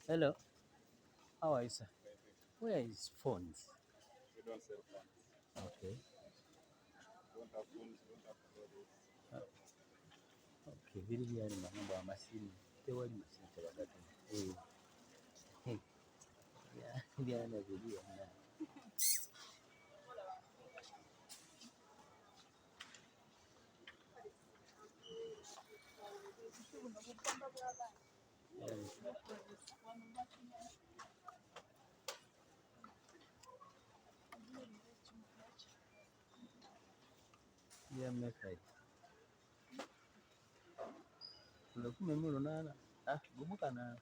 Hello, how are you, sir? Where is phones? We don't sell phones. Okay. Don't have phones, don't have clothes. Okay, biri byali mambo amasimu tewali masimu tebagatunda. Byana biri byonna. Right. Kumi mu lunaana. Gumu kanaana.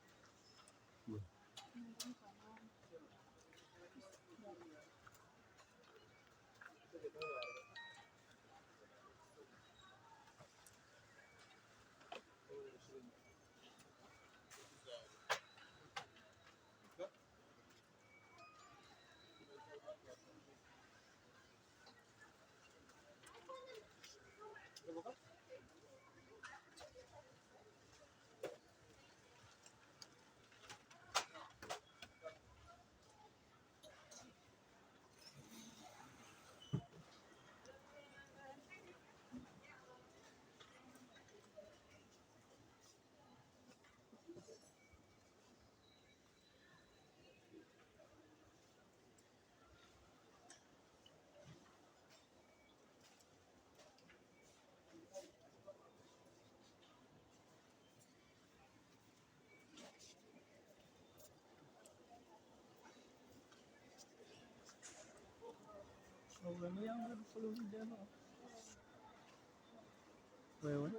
Wewe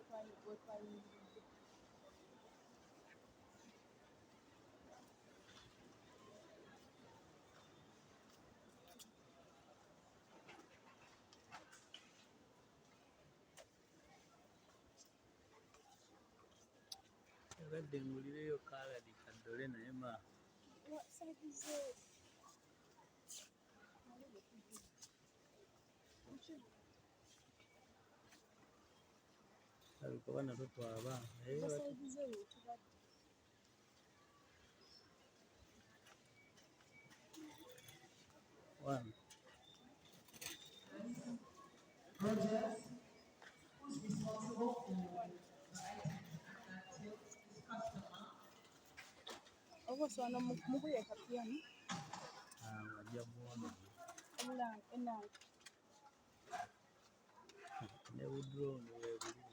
abadde ngulireyo kaaladi kaddole naye ma alikuwa bana totwaba wana wajja bwono ne budroni webuli.